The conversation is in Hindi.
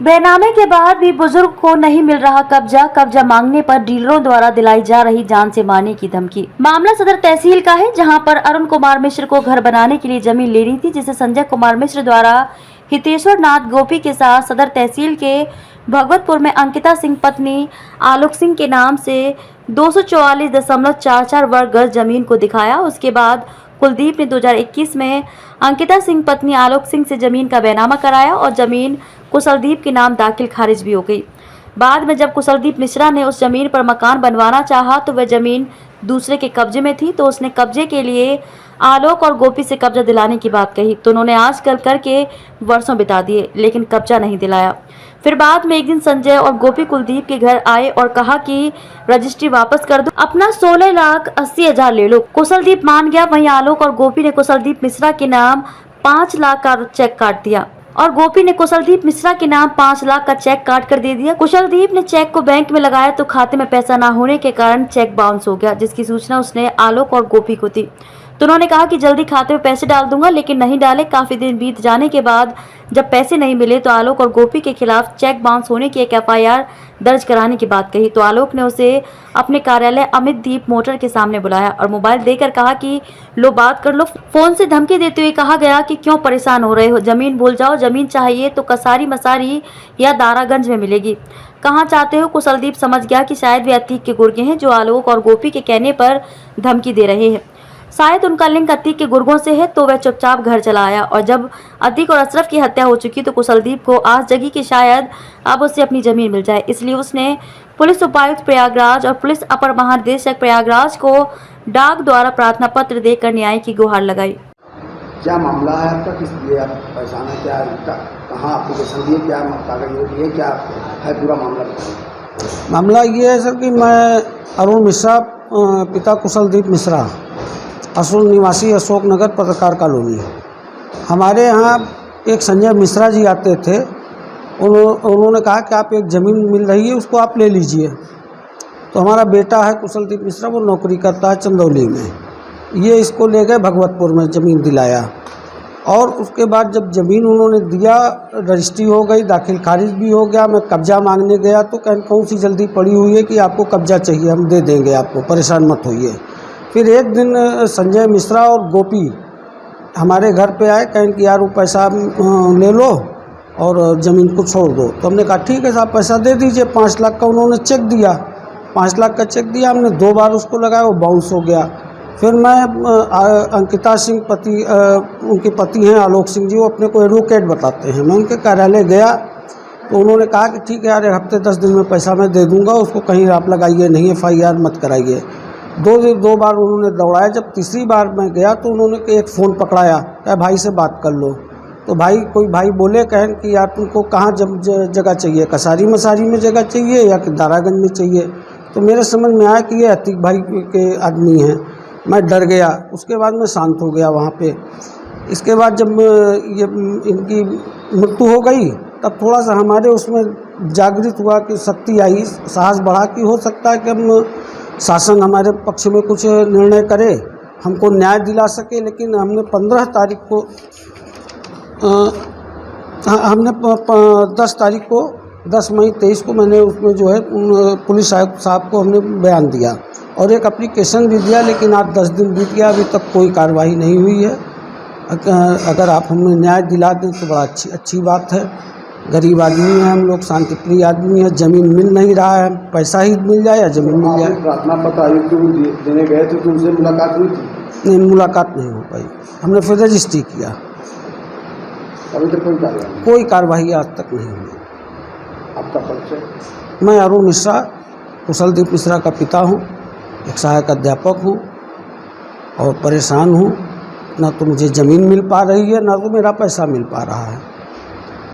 बेनामे के बाद भी बुजुर्ग को नहीं मिल रहा कब्जा मांगने पर डीलरों द्वारा दिलाई जा रही जान से मारने की धमकी। मामला सदर तहसील का है, जहां पर अरुण कुमार मिश्र को घर बनाने के लिए जमीन लेनी थी, जिसे संजय कुमार मिश्र द्वारा हितेश्वर नाथ गोपी के साथ सदर तहसील के भगवतपुर में अंकिता सिंह पत्नी आलोक सिंह के नाम से 244.44 वर्ग गज जमीन को दिखाया। उसके बाद कुलदीप ने 2021 में अंकिता सिंह पत्नी आलोक सिंह से जमीन का बैनामा कराया और जमीन कुशलदीप के नाम दाखिल खारिज भी हो गई। बाद में जब कुशलदीप मिश्रा ने उस जमीन पर मकान बनवाना चाहा तो वह जमीन दूसरे के कब्जे में थी, तो उसने कब्जे के लिए आलोक और गोपी से कब्जा दिलाने की बात कही, तो उन्होंने आजकल करके वर्षों बिता दिए लेकिन कब्जा नहीं दिलाया। फिर बाद में एक दिन संजय और गोपी कुलदीप के घर आए और कहा कि रजिस्ट्री वापस कर दो, अपना 16,80,000 ले लो। कुशलदीप मान गया। वहीं आलोक और गोपी ने कुशलदीप मिश्रा के नाम 5 लाख का चेक काट दिया और गोपी ने कुशलदीप मिश्रा के नाम 5 लाख का चेक काट कर दे दिया। कुशलदीप ने चेक को बैंक में लगाया तो खाते में पैसा ना होने के कारण चेक बाउंस हो गया, जिसकी सूचना उसने आलोक और गोपी को दी, तो उन्होंने कहा कि जल्दी खाते में पैसे डाल दूंगा, लेकिन नहीं डाले। काफी दिन बीत जाने के बाद जब पैसे नहीं मिले तो आलोक और गोपी के खिलाफ चेक बाउंस होने की एक FIR दर्ज कराने की बात कही, तो आलोक ने उसे अपने कार्यालय अमित दीप मोटर के सामने बुलाया और मोबाइल देकर कहा कि लो बात कर लो। फोन से धमकी देते हुए कहा गया कि क्यों परेशान हो रहे हो, जमीन भूल जाओ, जमीन चाहिए तो कसारी मसारी या दारागंज में मिलेगी, कहाँ चाहते हो। कुशलदीप समझ गया कि शायद वे अतीक के गुर्गे हैं जो आलोक और गोपी के कहने पर धमकी दे रहे हैं, शायद उनका लिंक अतीक के गुर्गों से है, तो वह चुपचाप घर चला आया। और जब अतीक और अशरफ की हत्या हो चुकी तो कुशलदीप को आस जगी कि शायद अब उसे अपनी जमीन मिल जाए, इसलिए उसने पुलिस उपायुक्त प्रयागराज और पुलिस अपर महानिदेशक प्रयागराज को डाक द्वारा प्रार्थना पत्र देकर न्याय की गुहार लगाई। क्या मामला है आपका, किस लिए आप परेशान है, क्या कहाँ एप्लीकेशन दिए, क्या कागज दिए, क्या है पूरा मामला? मामला ये है सर कि मैं अरुण मिश्रा, पिता कुशलदीप मिश्रा, असुल निवासी अशोक नगर पत्रकार कॉलोनी। हमारे यहाँ एक संजय मिश्रा जी आते थे, उन्होंने कहा कि आप एक ज़मीन मिल रही है, उसको आप ले लीजिए। तो हमारा बेटा है कुशलदीप मिश्रा, वो नौकरी करता है चंदौली में, ये इसको ले गए भगवतपुर में, ज़मीन दिलाया। और उसके बाद जब ज़मीन उन्होंने दिया, रजिस्ट्री हो गई, दाखिल खारिज भी हो गया। मैं कब्जा मांगने गया तो कौन सी जल्दी पड़ी हुई है कि आपको कब्जा चाहिए, हम दे देंगे आपको, परेशान मत होइए। फिर एक दिन संजय मिश्रा और गोपी हमारे घर पे आए, कहें कि यार वो पैसा ले लो और ज़मीन को छोड़ दो। तो हमने कहा ठीक है साहब, पैसा दे दीजिए। 5 लाख का उन्होंने चेक दिया, 5 लाख का चेक दिया, हमने 2 बार उसको लगाया, वो बाउंस हो गया। फिर मैं अंकिता सिंह उनके पति हैं आलोक सिंह जी, वो अपने को एडवोकेट बताते हैं, मैं उनके कार्यालय गया तो उन्होंने कहा कि ठीक है यार, 1 हफ्ते 10 दिन में पैसा मैं दे दूंगा, उसको कहीं आप लगाइए नहीं, FIR मत कराइए। 2 बार उन्होंने दौड़ाया। जब तीसरी बार मैं गया तो उन्होंने एक फ़ोन पकड़ाया, क्या भाई से बात कर लो। तो कोई भाई बोले, कहें कि यार तुमको कहाँ जगह चाहिए, कसारी मसारी में जगह चाहिए या कि दारागंज में चाहिए। तो मेरे समझ में आया कि ये अतीक भाई के आदमी हैं। मैं डर गया। उसके बाद मैं शांत हो गया वहाँ पे। इसके बाद जब ये इनकी मृत्यु हो गई तब थोड़ा सा हमारे उसमें जागृत हुआ कि शक्ति आई, साहस बढ़ा कि हो सकता है कि हम शासन हमारे पक्ष में कुछ निर्णय करे, हमको न्याय दिला सके। लेकिन हमने 15 तारीख को 10 मई 23 को मैंने उसमें जो है पुलिस आयुक्त साहब को हमने बयान दिया और एक एप्लीकेशन भी दिया, लेकिन आज 10 दिन बीत गया, अभी तक कोई कार्रवाई नहीं हुई है। अगर आप हमें न्याय दिला दें तो बड़ा अच्छी बात है। गरीब आदमी हैं हम लोग, शांतिप्रिय आदमी है, ज़मीन मिल नहीं रहा है, पैसा ही मिल जाए या ज़मीन मिल जाए। प्रार्थना पत्र आयुक्त को देने गए थे तो उनसे मुलाकात हुई थी? नहीं, मुलाकात नहीं हो पाई। हमने फिर रजिस्ट्री किया, अभी तक कोई कार्रवाई आज तक नहीं हुई। आपका परिचय? मैं अरुण मिश्रा, कुशलदीप मिश्रा का पिता हूँ, एक सहायक अध्यापक हूँ और परेशान हूँ। ना तो मुझे ज़मीन मिल पा रही है, ना तो मेरा पैसा मिल पा रहा है।